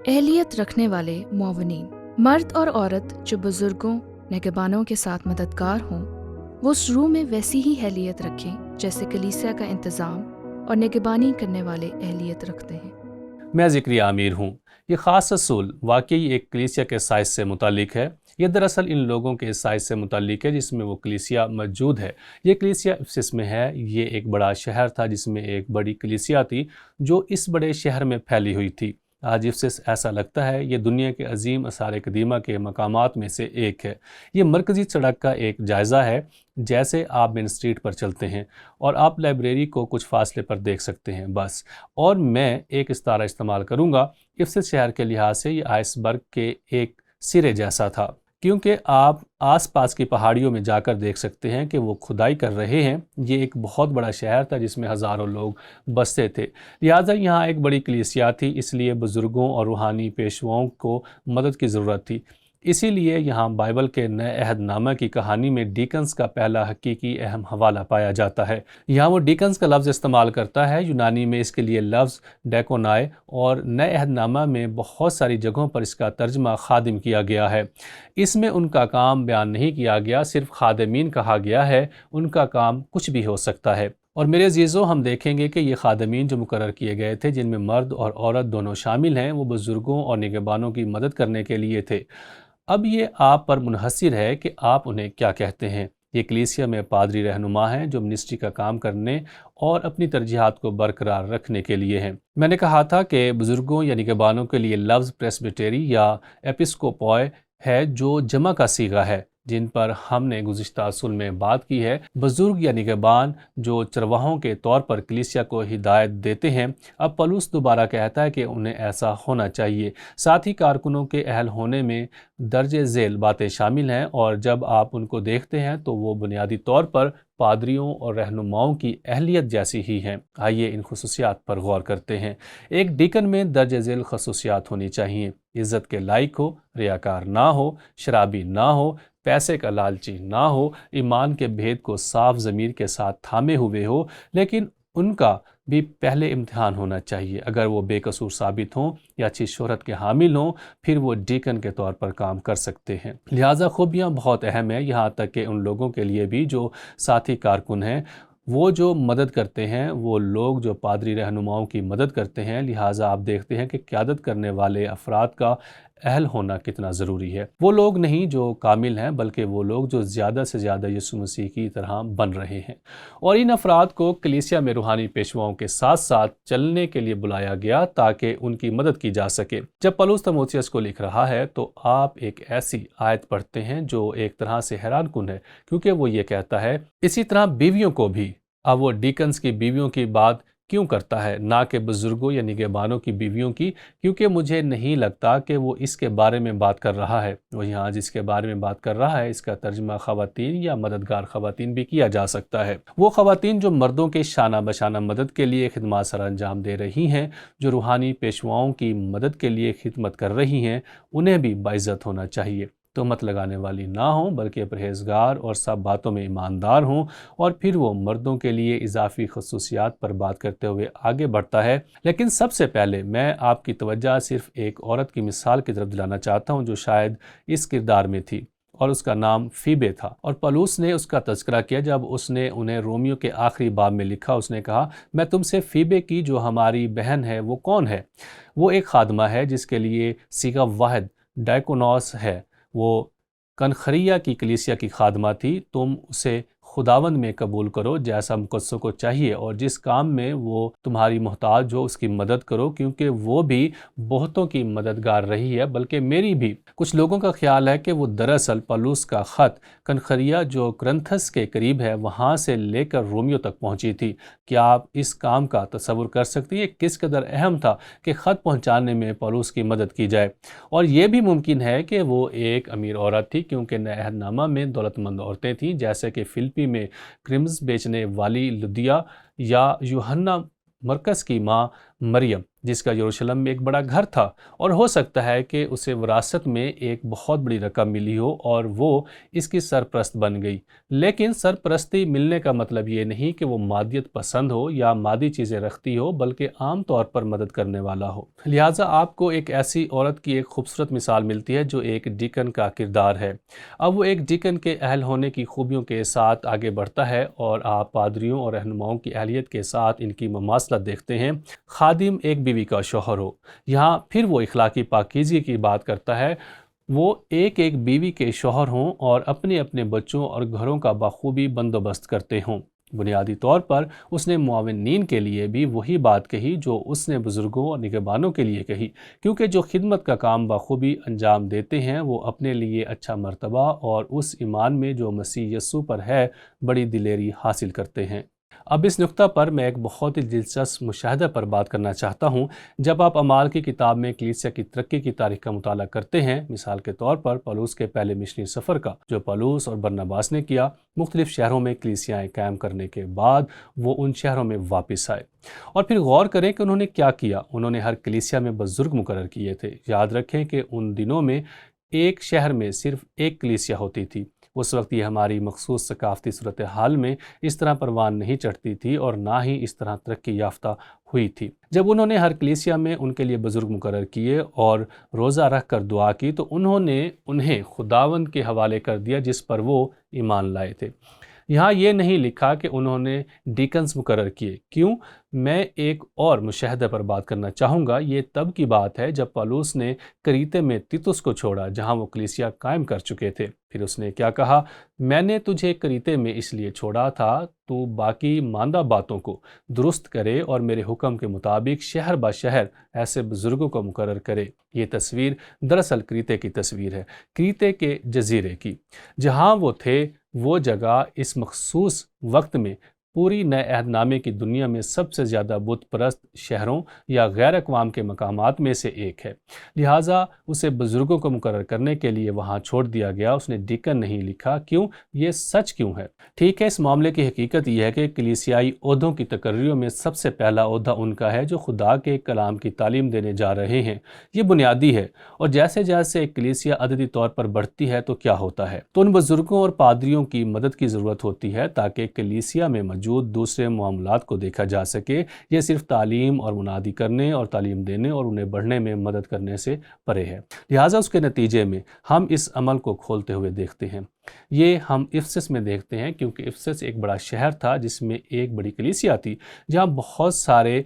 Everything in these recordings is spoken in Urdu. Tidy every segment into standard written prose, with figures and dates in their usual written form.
اہلیت رکھنے والے معاونین، مرد اور عورت جو بزرگوں نگہبانوں کے ساتھ مددگار ہوں، وہ اس روح میں ویسی ہی اہلیت رکھیں جیسے کلیسیا کا انتظام اور نگہبانی کرنے والے اہلیت رکھتے ہیں۔ میں ذکری عامر ہوں۔ یہ خاص اصول واقعی ایک کلیسیا کے سائز سے متعلق ہے۔ یہ دراصل ان لوگوں کے سائز سے متعلق ہے جس میں وہ کلیسیا موجود ہے۔ یہ کلیسیا افسس میں ہے۔ یہ ایک بڑا شہر تھا جس میں ایک بڑی کلیسیا تھی جو اس بڑے شہر میں پھیلی ہوئی تھی۔ آج افسس ایسا لگتا ہے یہ دنیا کے عظیم آثار قدیمہ کے مقامات میں سے ایک ہے۔ یہ مرکزی سڑک کا ایک جائزہ ہے۔ جیسے آپ مین اسٹریٹ پر چلتے ہیں اور آپ لائبریری کو کچھ فاصلے پر دیکھ سکتے ہیں بس، اور میں ایک استعارہ استعمال کروں گا۔ افسس شہر کے لحاظ سے یہ آئس برگ کے ایک سرے جیسا تھا، کیونکہ آپ آس پاس کی پہاڑیوں میں جا کر دیکھ سکتے ہیں کہ وہ کھدائی کر رہے ہیں۔ یہ ایک بہت بڑا شہر تھا جس میں ہزاروں لوگ بستے تھے، لہٰذا یہاں ایک بڑی کلیسیا تھی، اس لیے بزرگوں اور روحانی پیشواؤں کو مدد کی ضرورت تھی۔ اسی لیے یہاں بائبل کے نئے عہد نامہ کی کہانی میں ڈیکنز کا پہلا حقیقی اہم حوالہ پایا جاتا ہے۔ یہاں وہ ڈیکنز کا لفظ استعمال کرتا ہے۔ یونانی میں اس کے لیے لفظ ڈیکونائے، اور نئے عہد نامہ میں بہت ساری جگہوں پر اس کا ترجمہ خادم کیا گیا ہے۔ اس میں ان کا کام بیان نہیں کیا گیا، صرف خادمین کہا گیا ہے۔ ان کا کام کچھ بھی ہو سکتا ہے۔ اور میرے عزیزوں، ہم دیکھیں گے کہ یہ خادمین جو مقرر کیے گئے تھے، جن میں مرد اور عورت دونوں شامل ہیں، وہ بزرگوں اور نگہبانوں کی مدد کرنے کے لیے تھے۔ اب یہ آپ پر منحصر ہے کہ آپ انہیں کیا کہتے ہیں۔ یہ کلیسیا میں پادری رہنما ہیں جو منسٹری کا کام کرنے اور اپنی ترجیحات کو برقرار رکھنے کے لیے ہیں۔ میں نے کہا تھا کہ بزرگوں یا نگہبانوں کے لیے لفظ پریسبیٹری یا ایپسکوپوئے ہے جو جمع کا صیغہ ہے، جن پر ہم نے گزشتہ اصول میں بات کی ہے۔ بزرگ یا نگہبان جو چرواہوں کے طور پر کلیسیا کو ہدایت دیتے ہیں۔ اب پولس دوبارہ کہتا ہے کہ انہیں ایسا ہونا چاہیے۔ ساتھ ہی کارکنوں کے اہل ہونے میں درجہ ذیل باتیں شامل ہیں، اور جب آپ ان کو دیکھتے ہیں تو وہ بنیادی طور پر پادریوں اور رہنماؤں کی اہلیت جیسی ہی ہیں۔ آئیے ان خصوصیات پر غور کرتے ہیں۔ ایک ڈیکن میں درجہ ذیل خصوصیات ہونی چاہیے۔ عزت کے لائق ہو، ریاکار نہ ہو، شرابی نہ ہو، پیسے کا لالچی نہ ہو، ایمان کے بھید کو صاف ضمیر کے ساتھ تھامے ہوئے ہو، لیکن ان کا بھی پہلے امتحان ہونا چاہیے۔ اگر وہ بے قصور ثابت ہوں یا اچھی شہرت کے حامل ہوں، پھر وہ ڈیکن کے طور پر کام کر سکتے ہیں۔ لہٰذا خوبیاں بہت اہم ہیں، یہاں تک کہ ان لوگوں کے لیے بھی جو ساتھی کارکن ہیں، وہ جو مدد کرتے ہیں، وہ لوگ جو پادری رہنماؤں کی مدد کرتے ہیں۔ لہٰذا آپ دیکھتے ہیں کہ قیادت کرنے والے افراد کا اہل ہونا کتنا ضروری ہے۔ وہ لوگ نہیں جو کامل ہیں، بلکہ وہ لوگ جو زیادہ سے زیادہ یسوع مسیح کی طرح بن رہے ہیں۔ اور ان افراد کو کلیسیا میں روحانی پیشواؤں کے ساتھ ساتھ چلنے کے لیے بلایا گیا تاکہ ان کی مدد کی جا سکے۔ جب پولس تیموتھیوس کو لکھ رہا ہے تو آپ ایک ایسی آیت پڑھتے ہیں جو ایک طرح سے حیران کن ہے، کیونکہ وہ یہ کہتا ہے، اسی طرح بیویوں کو بھی۔ اب وہ ڈیکنز کی بیویوں کی بات کیوں کرتا ہے، نہ کہ بزرگوں یا نگہبانوں کی بیویوں کی؟ کیونکہ مجھے نہیں لگتا کہ وہ اس کے بارے میں بات کر رہا ہے۔ وہ یہاں جس کے بارے میں بات کر رہا ہے، اس کا ترجمہ خواتین یا مددگار خواتین بھی کیا جا سکتا ہے۔ وہ خواتین جو مردوں کے شانہ بشانہ مدد کے لیے خدمات سر انجام دے رہی ہیں، جو روحانی پیشواؤں کی مدد کے لیے خدمت کر رہی ہیں، انہیں بھی باعزت ہونا چاہیے۔ تہمت لگانے والی نہ ہوں، بلکہ پرہیزگار اور سب باتوں میں ایماندار ہوں۔ اور پھر وہ مردوں کے لیے اضافی خصوصیات پر بات کرتے ہوئے آگے بڑھتا ہے، لیکن سب سے پہلے میں آپ کی توجہ صرف ایک عورت کی مثال کی طرف دلانا چاہتا ہوں جو شاید اس کردار میں تھی، اور اس کا نام فیبے تھا۔ اور پولس نے اس کا تذکرہ کیا جب اس نے انہیں رومیو کے آخری باب میں لکھا۔ اس نے کہا، میں تم سے فیبے کی جو ہماری بہن ہے وہ کون ہے؟ وہ ایک خادمہ ہے جس کے لیے صیغہ واحد ڈائکونوس ہے۔ وہ کنخریا کی کلیسیا کی خادمہ تھی۔ تم اسے خداوند میں قبول کرو جیسا مقدسوں کو چاہیے، اور جس کام میں وہ تمہاری محتاج ہو اس کی مدد کرو، کیونکہ وہ بھی بہتوں کی مددگار رہی ہے، بلکہ میری بھی۔ کچھ لوگوں کا خیال ہے کہ وہ دراصل پولس کا خط کنخریا جو کرنتھس کے قریب ہے وہاں سے لے کر رومیو تک پہنچی تھی۔ کیا آپ اس کام کا تصور کر سکتے ہیں کس قدر اہم تھا کہ خط پہنچانے میں پولس کی مدد کی جائے؟ اور یہ بھی ممکن ہے کہ وہ ایک امیر عورت تھی، کیونکہ نئے عہد نامہ میں دولت مند عورتیں تھیں، جیسے کہ فلپی میں کرمز بیچنے والی لدیا یا یوحنا مرکز کی ماں مریم جس کا یروشلم میں ایک بڑا گھر تھا اور ہو سکتا ہے کہ اسے وراثت میں ایک بہت بڑی رقم ملی ہو اور وہ اس کی سرپرست بن گئی، لیکن سرپرستی ملنے کا مطلب یہ نہیں کہ وہ مادیت پسند ہو یا مادی چیزیں رکھتی ہو، بلکہ عام طور پر مدد کرنے والا ہو۔ لہٰذا آپ کو ایک ایسی عورت کی ایک خوبصورت مثال ملتی ہے جو ایک ڈیکن کا کردار ہے۔ اب وہ ایک ڈیکن کے اہل ہونے کی خوبیوں کے ساتھ آگے بڑھتا ہے اور آپ پادریوں اور رہنماؤں کی اہلیت کے ساتھ ان کی مماثلت دیکھتے ہیں۔ خادم ایک بیوی کا شوہر ہو، یہاں پھر وہ اخلاقی پاکیزگی کی بات کرتا ہے۔ وہ ایک بیوی کے شوہر ہوں اور اپنے اپنے بچوں اور گھروں کا بخوبی بندوبست کرتے ہوں۔ بنیادی طور پر اس نے معاونین کے لیے بھی وہی بات کہی جو اس نے بزرگوں اور نگہبانوں کے لیے کہی، کیونکہ جو خدمت کا کام بخوبی انجام دیتے ہیں وہ اپنے لیے اچھا مرتبہ اور اس ایمان میں جو مسیح یسوع پر ہے بڑی دلیری حاصل کرتے ہیں۔ اب اس نقطہ پر میں ایک بہت ہی دلچسپ مشاہدہ پر بات کرنا چاہتا ہوں۔ جب آپ اعمال کی کتاب میں کلیسیا کی ترقی کی تاریخ کا مطالعہ کرتے ہیں، مثال کے طور پر پولس کے پہلے مشنی سفر کا جو پولس اور برناباس نے کیا، مختلف شہروں میں کلیسیاں قائم کرنے کے بعد وہ ان شہروں میں واپس آئے، اور پھر غور کریں کہ انہوں نے کیا کیا۔ انہوں نے ہر کلیسیا میں بزرگ مقرر کیے تھے۔ یاد رکھیں کہ ان دنوں میں ایک شہر میں صرف ایک کلیسیا ہوتی تھی۔ اس وقت یہ ہماری مخصوص ثقافتی صورتحال میں اس طرح پروان نہیں چڑھتی تھی اور نہ ہی اس طرح ترقی یافتہ ہوئی تھی۔ جب انہوں نے ہر کلیسیا میں ان کے لیے بزرگ مقرر کیے اور روزہ رکھ کر دعا کی تو انہوں نے انہیں خداوند کے حوالے کر دیا جس پر وہ ایمان لائے تھے۔ یہاں یہ نہیں لکھا کہ انہوں نے ڈیکنز مقرر کیے۔ کیوں؟ میں ایک اور مشاہدہ پر بات کرنا چاہوں گا۔ یہ تب کی بات ہے جب پولس نے کریتے میں تیتس کو چھوڑا جہاں وہ کلیسیا قائم کر چکے تھے۔ پھر اس نے کیا کہا؟ میں نے تجھے کریتے میں اس لیے چھوڑا تھا تو باقی ماندہ باتوں کو درست کرے اور میرے حکم کے مطابق شہر با شہر ایسے بزرگوں کو مقرر کرے۔ یہ تصویر دراصل کریتے کی تصویر ہے، کریتے کے جزیرے کی۔ جہاں وہ تھے وہ جگہ اس مخصوص وقت میں پوری نئے عہد نامے کی دنیا میں سب سے زیادہ بت پرست شہروں یا غیر اقوام کے مقامات میں سے ایک ہے، لہٰذا اسے بزرگوں کو مقرر کرنے کے لیے وہاں چھوڑ دیا گیا۔ اس نے ڈیکن نہیں لکھا۔ کیوں؟ یہ سچ کیوں ہے؟ ٹھیک ہے، اس معاملے کی حقیقت یہ ہے کہ کلیسیائی عہدوں کی تقرریوں میں سب سے پہلا عہدہ ان کا ہے جو خدا کے کلام کی تعلیم دینے جا رہے ہیں۔ یہ بنیادی ہے، اور جیسے جیسے ایک کلیسیا عددی طور پر بڑھتی ہے تو کیا ہوتا ہے؟ تو ان بزرگوں اور پادریوں کی مدد کی ضرورت ہوتی ہے تاکہ کلیسیا میں موجود دوسرے معاملات کو دیکھا جا سکے۔ یہ صرف تعلیم اور منادی کرنے اور تعلیم دینے اور انہیں بڑھنے میں مدد کرنے سے پرے ہے۔ لہٰذا اس کے نتیجے میں ہم اس عمل کو کھولتے ہوئے دیکھتے ہیں۔ یہ ہم افسس میں دیکھتے ہیں کیونکہ افسس ایک بڑا شہر تھا جس میں ایک بڑی کلیسیا تھی جہاں بہت سارے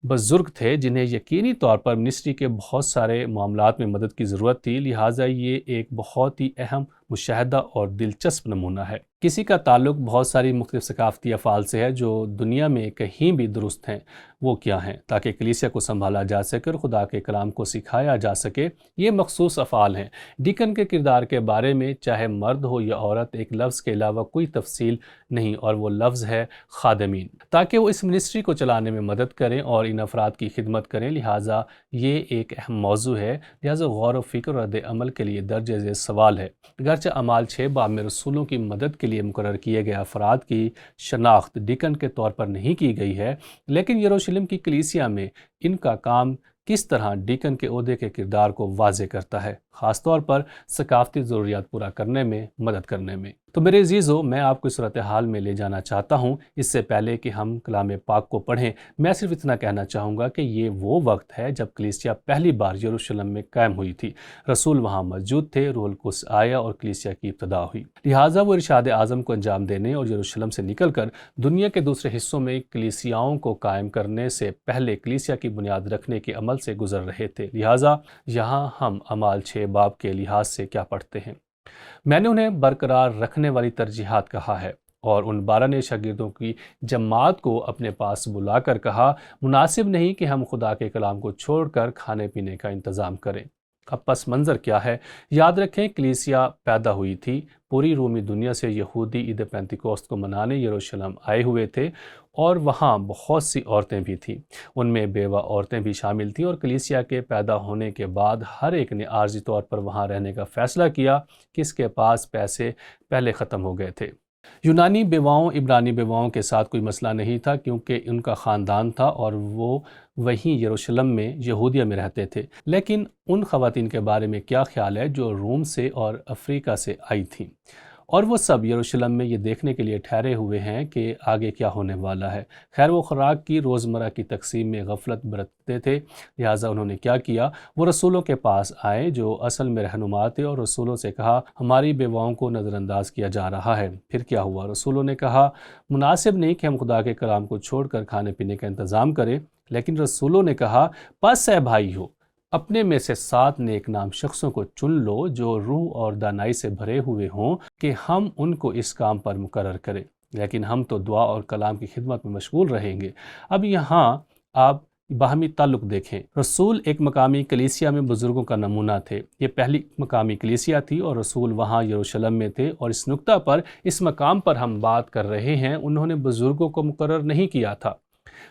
بزرگ تھے جنہیں یقینی طور پر منسٹری کے بہت سارے معاملات میں مدد کی ضرورت تھی۔ لہٰذا یہ ایک بہت ہی اہم مشاہدہ اور دلچسپ نمونہ ہے۔ کسی کا تعلق بہت ساری مختلف ثقافتی افعال سے ہے جو دنیا میں کہیں بھی درست ہیں۔ وہ کیا ہیں؟ تاکہ کلیسیا کو سنبھالا جا سکے اور خدا کے کلام کو سکھایا جا سکے۔ یہ مخصوص افعال ہیں۔ ڈیکن کے کردار کے بارے میں چاہے مرد ہو یا عورت ایک لفظ کے علاوہ کوئی تفصیل نہیں، اور وہ لفظ ہے خادمین، تاکہ وہ اس منسٹری کو چلانے میں مدد کریں اور ان افراد کی خدمت کریں۔ لہٰذا یہ ایک اہم موضوع ہے، لہٰذا غور و فکر اور رد عمل کے لیے درج ذیل سوال ہے۔ اگرچہ اعمال 6 باب میں رسولوں کی مدد کے لیے مقرر کیے گئے افراد کی شناخت ڈیکن کے طور پر نہیں کی گئی ہے، لیکن یروشلم کی کلیسیا میں ان کا کام کس طرح ڈیکن کے عہدے کے کردار کو واضح کرتا ہے، خاص طور پر ثقافتی ضروریات پورا کرنے میں مدد کرنے میں۔ تو میرے عزیزو، میں آپ کو اس صورتحال میں لے جانا چاہتا ہوں۔ اس سے پہلے کہ ہم کلام پاک کو پڑھیں، میں صرف اتنا کہنا چاہوں گا کہ یہ وہ وقت ہے جب کلیسیا پہلی بار یروشلم میں قائم ہوئی تھی۔ رسول وہاں موجود تھے، روح القدس آیا اور کلیسیا کی ابتدا ہوئی۔ لہٰذا وہ ارشاد اعظم کو انجام دینے اور یروشلم سے نکل کر دنیا کے دوسرے حصوں میں کلیسیاؤں کو قائم کرنے سے پہلے کلیسیا کی بنیاد رکھنے کے عمل سے گزر رہے تھے۔ لہٰذا یہاں ہم اعمال 6 باب کے لحاظ سے کیا پڑھتے ہیں؟ میں نے انہیں برقرار رکھنے والی ترجیحات کہا ہے اور ان 12 نئے شاگردوں کی جماعت کو اپنے پاس بلا کر کہا، مناسب نہیں کہ ہم خدا کے کلام کو چھوڑ کر کھانے پینے کا انتظام کریں۔ اب پس منظر کیا ہے؟ یاد رکھیں کلیسیا پیدا ہوئی تھی، پوری رومی دنیا سے یہودی عید پینتیکوست کو منانے یروشلم آئے ہوئے تھے اور وہاں بہت سی عورتیں بھی تھیں، ان میں بیوہ عورتیں بھی شامل تھیں، اور کلیسیا کے پیدا ہونے کے بعد ہر ایک نے عارضی طور پر وہاں رہنے کا فیصلہ کیا کہ اس کے پاس پیسے پہلے ختم ہو گئے تھے۔ یونانی بیواؤں عبرانی بیواؤں کے ساتھ کوئی مسئلہ نہیں تھا کیونکہ ان کا خاندان تھا اور وہ وہیں یروشلم میں یہودیہ میں رہتے تھے، لیکن ان خواتین کے بارے میں کیا خیال ہے جو روم سے اور افریقہ سے آئی تھیں، اور وہ سب یروشلم میں یہ دیکھنے کے لیے ٹھہرے ہوئے ہیں کہ آگے کیا ہونے والا ہے۔ خیر وہ خوراک کی روزمرہ کی تقسیم میں غفلت برتتے تھے، لہٰذا انہوں نے کیا کیا، وہ رسولوں کے پاس آئے جو اصل میں رہنما تھے، اور رسولوں سے کہا ہماری بیواؤں کو نظر انداز کیا جا رہا ہے۔ پھر کیا ہوا؟ رسولوں نے کہا مناسب نہیں کہ ہم خدا کے کلام کو چھوڑ کر کھانے پینے کا انتظام کریں، لیکن رسولوں نے کہا پس اے بھائی ہو، اپنے میں سے 7 نیک نام شخصوں کو چن لو جو روح اور دانائی سے بھرے ہوئے ہوں کہ ہم ان کو اس کام پر مقرر کریں، لیکن ہم تو دعا اور کلام کی خدمت میں مشغول رہیں گے۔ اب یہاں آپ باہمی تعلق دیکھیں۔ رسول ایک مقامی کلیسیا میں بزرگوں کا نمونہ تھے، یہ پہلی مقامی کلیسیا تھی اور رسول وہاں یروشلم میں تھے، اور اس نقطہ پر، اس مقام پر ہم بات کر رہے ہیں، انہوں نے بزرگوں کو مقرر نہیں کیا تھا۔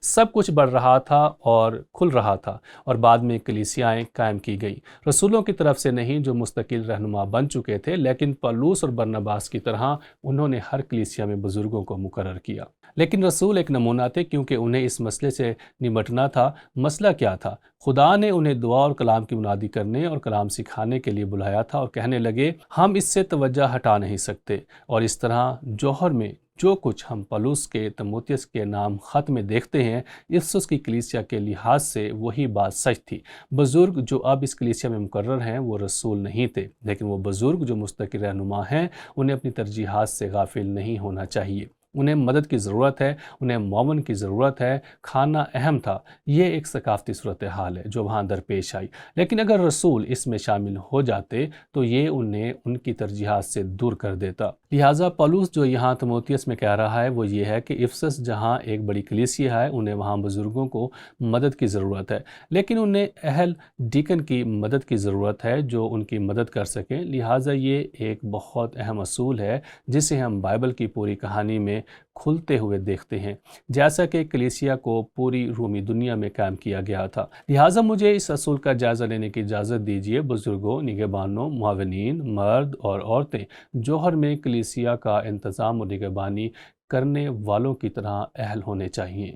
سب کچھ بڑھ رہا تھا اور کھل رہا تھا، اور بعد میں کلیسیائیں قائم کی گئیں، رسولوں کی طرف سے نہیں جو مستقل رہنما بن چکے تھے، لیکن پولس اور برناباس کی طرح انہوں نے ہر کلیسیا میں بزرگوں کو مقرر کیا۔ لیکن رسول ایک نمونہ تھے کیونکہ انہیں اس مسئلے سے نمٹنا تھا۔ مسئلہ کیا تھا؟ خدا نے انہیں دعا اور کلام کی منادی کرنے اور کلام سکھانے کے لیے بلایا تھا، اور کہنے لگے ہم اس سے توجہ ہٹا نہیں سکتے، اور اس طرح جوہر میں جو کچھ ہم پولس کے تیموتھیوس کے نام خط میں دیکھتے ہیں، افسس کی کلیسیا کے لحاظ سے وہی بات سچ تھی۔ بزرگ جو اب اس کلیسیا میں مقرر ہیں وہ رسول نہیں تھے، لیکن وہ بزرگ جو مستقل رہنما ہیں انہیں اپنی ترجیحات سے غافل نہیں ہونا چاہیے۔ انہیں مدد کی ضرورت ہے، انہیں معاون کی ضرورت ہے۔ کھانا اہم تھا، یہ ایک ثقافتی صورتحال ہے جو وہاں درپیش آئی، لیکن اگر رسول اس میں شامل ہو جاتے تو یہ انہیں ان کی ترجیحات سے دور کر دیتا۔ لہٰذا پولس جو یہاں تیموتھیوس میں کہہ رہا ہے وہ یہ ہے کہ افسس جہاں ایک بڑی کلیسیا ہے، انہیں وہاں بزرگوں کو مدد کی ضرورت ہے، لیکن انہیں اہل ڈیکن کی مدد کی ضرورت ہے جو ان کی مدد کر سکیں۔ لہٰذا یہ ایک بہت اہم اصول ہے جسے ہم بائبل کی پوری کہانی میں کھلتے ہوئے دیکھتے ہیں، جیسا کہ کلیسیا کو پوری رومی دنیا میں قائم کیا گیا تھا۔ لہٰذا مجھے اس اصول کا جائزہ لینے کی اجازت دیجیے۔ بزرگوں، نگہبانوں، معاونین، مرد اور عورتیں جوہر میں کلیسیا کا انتظام اور نگہبانی کرنے والوں کی طرح اہل ہونے چاہیے۔